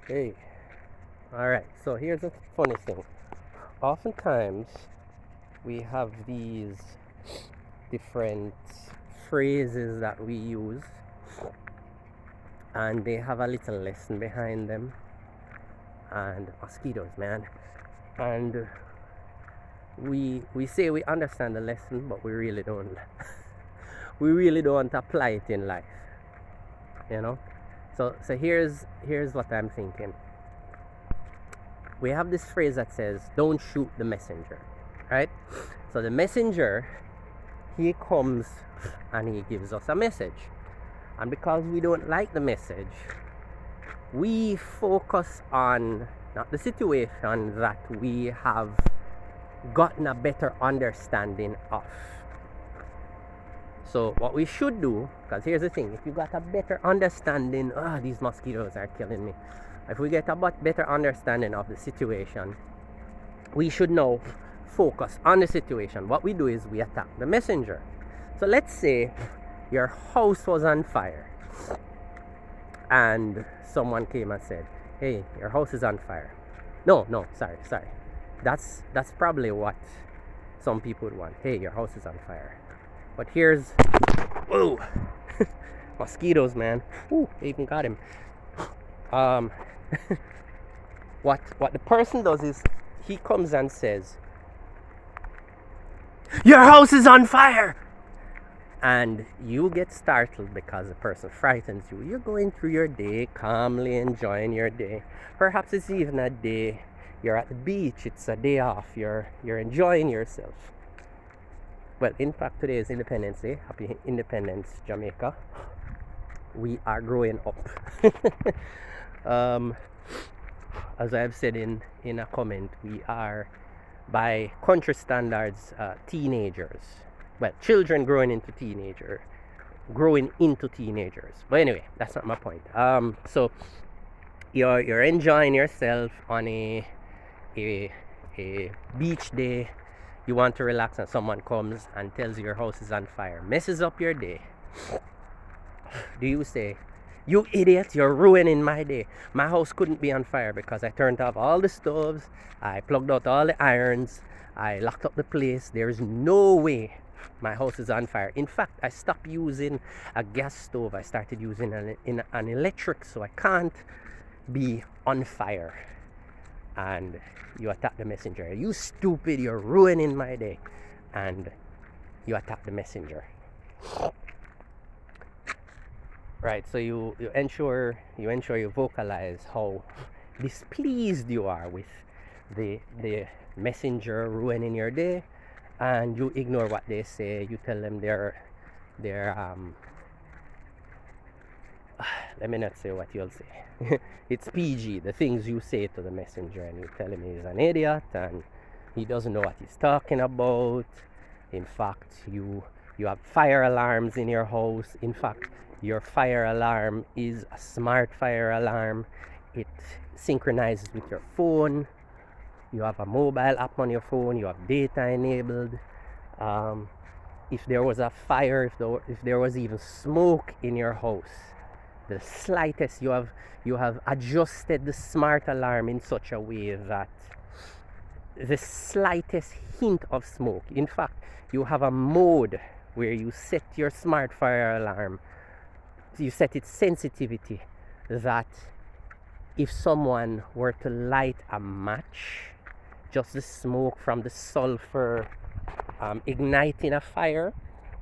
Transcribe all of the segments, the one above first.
Hey, alright, so here's a funny thing. Oftentimes, we have these different phrases that we use, and they have a little lesson behind them. And mosquitoes, man. And we say we understand the lesson, but we really don't. We really don't apply it in life, you know. So here's what I'm thinking. We have this phrase that says, "Don't shoot the messenger," right? So the messenger, he comes and he gives us a message, and because we don't like the message, we focus on not the situation that we have gotten a better understanding of. So what we should do, because here's the thing, if you got a better understanding, these mosquitoes are killing me. If we get a better understanding of the situation, we should now focus on the situation. What we do is we attack the messenger. So let's say your house was on fire and someone came and said, "Hey, your house is on fire." No, sorry. That's probably what some people would want. "Hey, your house is on fire." But here's, whoa, mosquitoes, man. Ooh, they even got him. Um, what the person does is he comes and says, "Your house is on fire," and you get startled because the person frightens you. You're going through your day calmly, enjoying your day. Perhaps it's even a day you're at the beach. It's a day off. You're enjoying yourself. Well, in fact, today is Independence Day. Happy Independence, Jamaica. We are growing up. As I've said in a comment, we are, by country standards, teenagers. Well, children growing into teenagers. But anyway, that's not my point. So you're enjoying yourself on a beach day. You want to relax, and someone comes and tells you your house is on fire, messes up your day. Do you say, "You idiot, you're ruining my day. My house couldn't be on fire because I turned off all the stoves, I plugged out all the irons, I locked up the place. There's no way my house is on fire. In fact, I stopped using a gas stove. I started using an electric, so I can't be on fire." And you attack the messenger. "You stupid, you're ruining my day." And you attack the messenger. Right, so you ensure you vocalize how displeased you are with the messenger ruining your day, and you ignore what they say. You tell them they're let me not say what you'll say. It's PG, the things you say to the messenger, and you tell him he's an idiot and he doesn't know what he's talking about. In fact, you have fire alarms in your house. In fact, your fire alarm is a smart fire alarm. It synchronizes with your phone. You have a mobile app on your phone. You have data enabled. If there was a fire, if there was even smoke in your house, the slightest, you have adjusted the smart alarm in such a way that the slightest hint of smoke, in fact, you have a mode where you set your smart fire alarm, you set its sensitivity that if someone were to light a match, just the smoke from the sulfur igniting a fire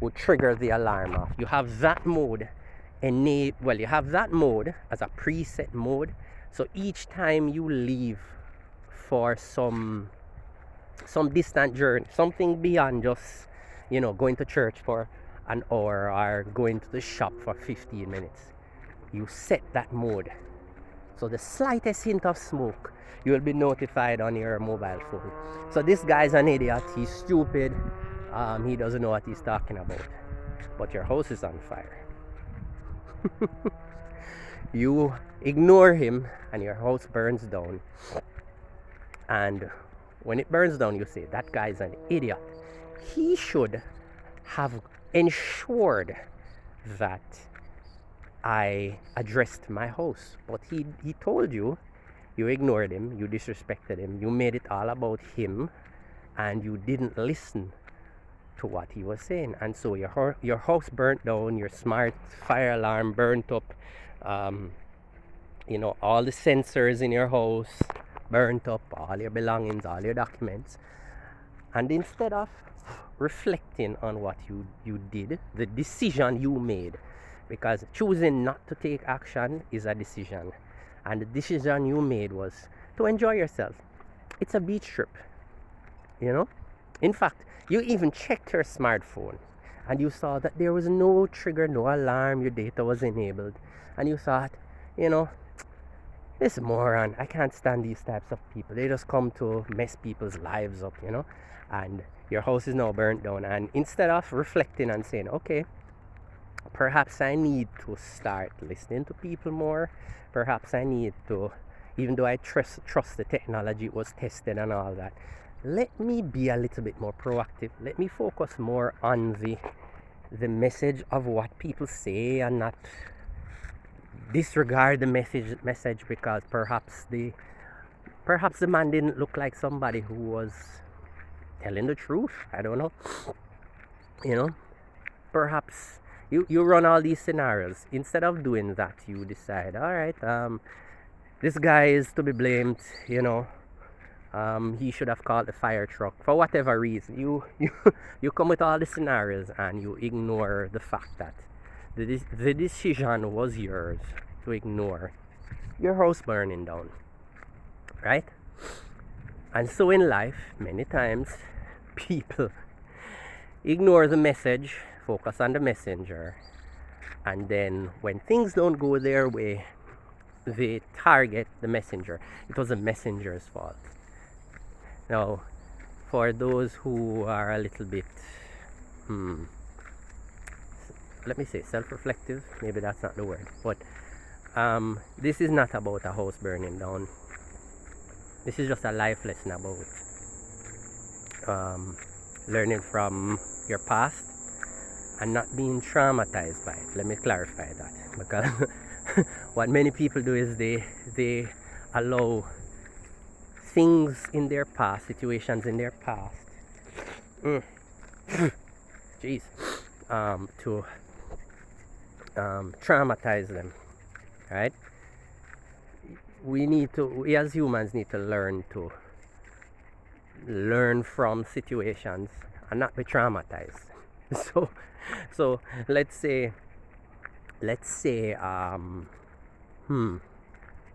would trigger the alarm off. You have that mode you have that mode as a preset mode. So each time you leave for some distant journey, something beyond just going to church for an hour or going to the shop for 15 minutes, you set that mode. So the slightest hint of smoke, you will be notified on your mobile phone. So this guy's an idiot, he's stupid, he doesn't know what he's talking about. But your house is on fire. You ignore him and your house burns down. And when it burns down, you say, "That guy's an idiot. He should have ensured that I addressed my house. But he told you You ignored him, you disrespected him, you made it all about him, and you didn't listen to what he was saying. And so your house burnt down, your smart fire alarm burnt up, um, all the sensors in your house burnt up, all your belongings, all your documents. And instead of reflecting on what you did, the decision you made, because choosing not to take action is a decision, and the decision you made was to enjoy yourself. It's a beach trip, in fact, you even checked your smartphone and you saw that there was no trigger, no alarm, your data was enabled, and you thought, this moron, I can't stand these types of people. They just come to mess people's lives up, and your house is now burnt down. And instead of reflecting and saying, okay, perhaps I need to start listening to people more, perhaps I need to, even though I trust the technology, it was tested and all that, let me be a little bit more proactive. Let me focus more on the message of what people say, and not disregard the message because perhaps the man didn't look like somebody who was telling the truth. I don't know. Perhaps you run all these scenarios. Instead of doing that, you decide, all right, this guy is to be blamed, he should have called the fire truck for whatever reason. You come with all the scenarios and you ignore the fact that the decision was yours to ignore your house burning down, right? And so in life, many times people ignore the message, focus on the messenger, and then when things don't go their way, they target the messenger. It was the messenger's fault. Now, for those who are a little bit, let me say self-reflective, maybe that's not the word, but this is not about a house burning down. This is just a life lesson about learning from your past and not being traumatized by it. Let me clarify that, because what many people do is they allow things in their past, situations in their past, jeez, to traumatize them, right? We as humans need to learn from situations and not be traumatized. So let's say let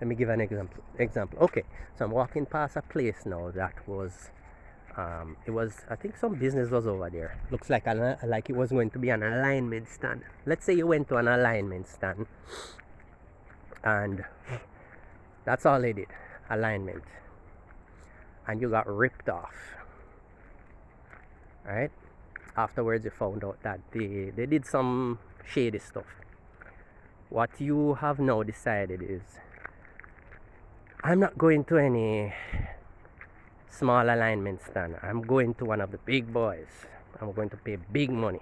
me give an example. Okay, so I'm walking past a place now that was it was, I think some business was over there. Looks like it was going to be an alignment stand. Let's say you went to an alignment stand and that's all they did, alignment, and you got ripped off, right? Afterwards you found out that they did some shady stuff. What you have now decided is, I'm not going to any small alignment stand. I'm going to one of the big boys. I'm going to pay big money.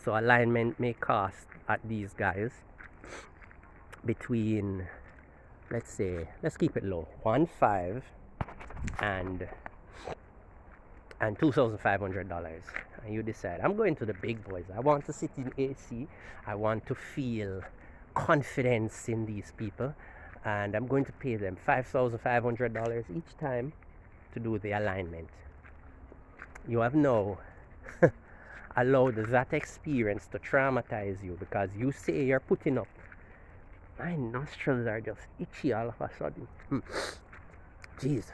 So alignment may cost at these guys between, let's keep it low, $1,500 and $2,500. And you decide, I'm going to the big boys. I want to sit in AC. I want to feel confidence in these people, and I'm going to pay them $5,500 each time to do the alignment. You have now allowed that experience to traumatize you because you say you're putting up. My nostrils are just itchy all of a sudden. Jeez.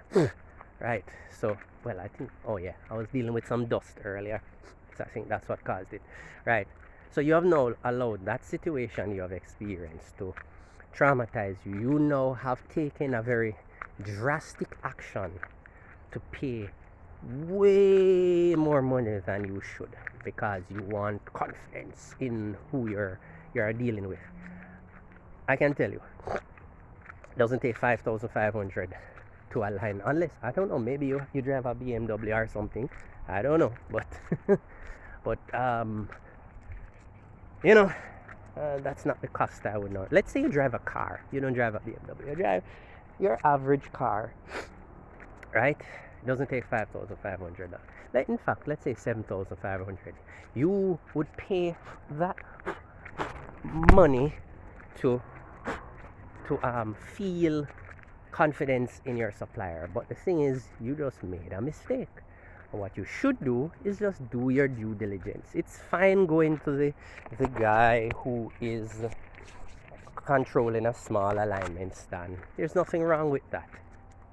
Right. So, well, I think, I was dealing with some dust earlier. So I think that's what caused it. Right. So you have now allowed that situation you have experienced to traumatize you. You now have taken a very drastic action to pay way more money than you should because you want confidence in who you're dealing with. I can tell you, it doesn't take $5,500 to align, unless, I don't know, maybe you drive a BMW or something. I don't know, but that's not the cost I would know. Let's say you drive a car. You don't drive a BMW. You drive your average car, right? It doesn't take $5,500. Like, in fact, let's say 7,500. You would pay that money to feel confidence in your supplier. But the thing is, you just made a mistake. What you should do is just do your due diligence. It's fine going to the guy who is controlling a small alignment stand. There's nothing wrong with that.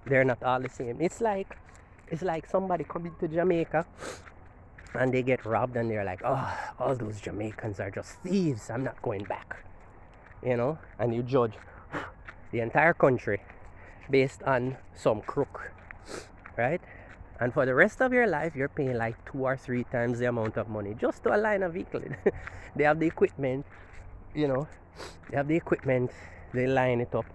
They're not all the same. It's like somebody coming to Jamaica and they get robbed and they're like, oh, all those Jamaicans are just thieves. I'm not going back. And you judge the entire country based on some crook, right? And for the rest of your life, you're paying like 2 or 3 times the amount of money just to align a vehicle. They have the equipment, they line it up.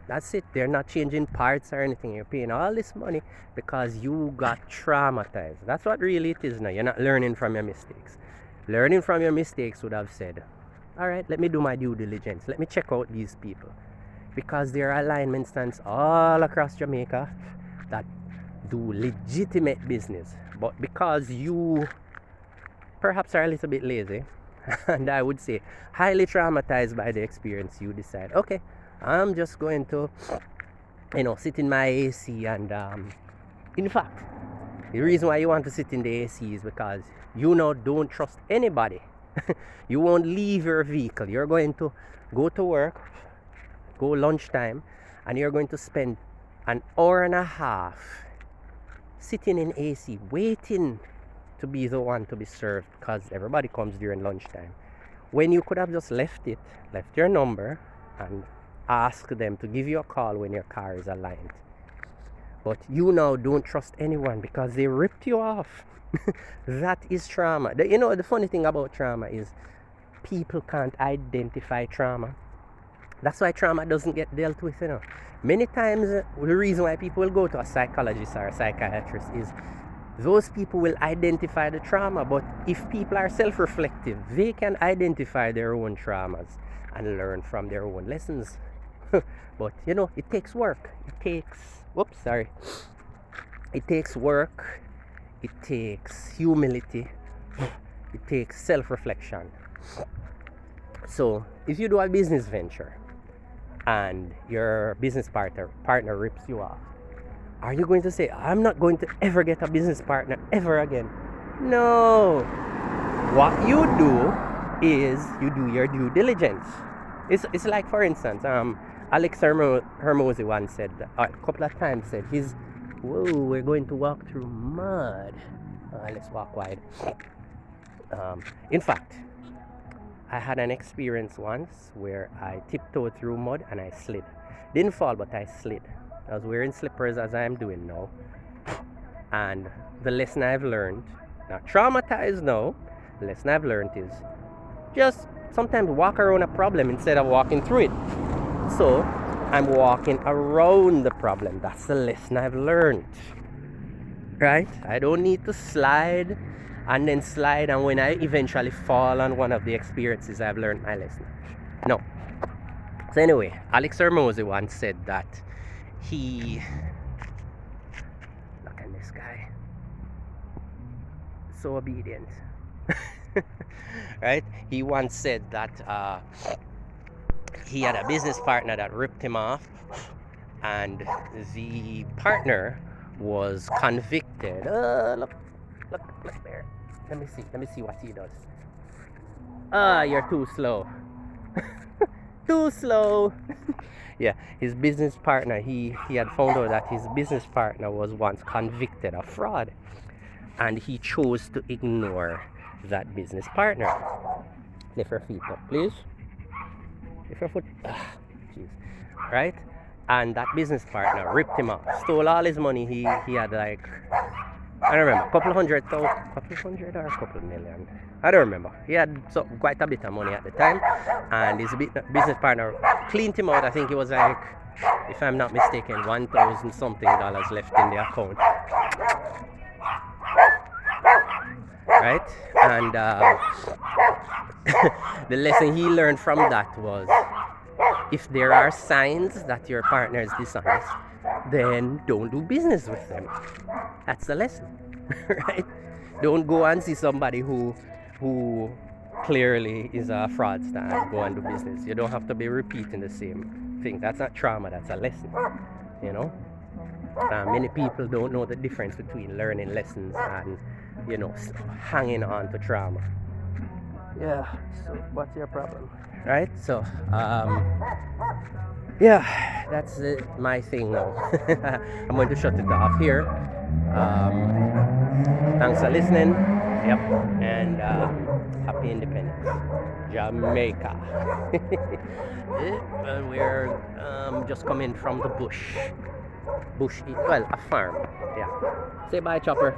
That's it. They're not changing parts or anything. You're paying all this money because you got traumatized. That's what really it is now. You're not learning from your mistakes. Learning from your mistakes would have said, all right, let me do my due diligence. Let me check out these people. Because there are alignment stands all across Jamaica that do legitimate business. But because you perhaps are a little bit lazy, and I would say highly traumatized by the experience, you decide, okay, I'm just going to, sit in my AC. And in fact, the reason why you want to sit in the AC is because you now don't trust anybody. You won't leave your vehicle. You're going to go to work, go lunchtime, and you're going to spend an hour and a half sitting in AC, waiting to be the one to be served because everybody comes during lunchtime. When you could have just left your number, and ask them to give you a call when your car is aligned. But you now don't trust anyone because they ripped you off. That is trauma. The funny thing about trauma is people can't identify trauma. That's why trauma doesn't get dealt with. Many times, the reason why people will go to a psychologist or a psychiatrist is those people will identify the trauma. But if people are self-reflective, they can identify their own traumas and learn from their own lessons. But it takes work. It takes work. It takes humility. It takes self-reflection. So if you do a business venture and your business partner rips you off, are you going to say, I'm not going to ever get a business partner ever again? No. What you do is you do your due diligence. It's like, for instance, Alex Hermosi once said, a couple of times said, we're going to walk through mud. Let's walk wide. In fact, I had an experience once where I tiptoed through mud and I slid. Didn't fall, but I slid. I was wearing slippers as I am doing now. And the lesson I've learned, not traumatized now, the lesson I've learned is just sometimes walk around a problem instead of walking through it. So I'm walking around the problem. That's the lesson I've learned. Right? I don't need to slide and then slide, and when I eventually fall on one of the experiences, I've learned my lesson. No. So anyway, Alex Hermosi once said that look at this guy, so obedient. Right? He once said that he had a business partner that ripped him off, and the partner was convicted. Look there. Let me see what he does. You're too slow. Too slow. Yeah, his business partner, he had found out that his business partner was once convicted of fraud, and he chose to ignore that business partner. Lift your feet up, please. Lift your foot. Jeez. Right? And that business partner ripped him off, stole all his money. He had like, I don't remember, couple hundred or a couple million. I don't remember. He had quite a bit of money at the time, and his business partner cleaned him out. I think it was like, if I'm not mistaken, $1,000 something left in the account. Right? And the lesson he learned from that was If there are signs that your partner is dishonest, then don't do business with them. That's the lesson, right? Don't go and see somebody who clearly is a fraudster and go and do business. You don't have to be repeating the same thing. That's not trauma, that's a lesson, you know. Many people don't know the difference between learning lessons and, you know, hanging on to trauma. Yeah, so what's your problem? Right? So, yeah, that's my thing now. I'm going to shut it off here. Thanks for listening. Yep. And happy independence. Jamaica. And we're just coming from the bush. Well, a farm. Yeah. Say bye, Chopper.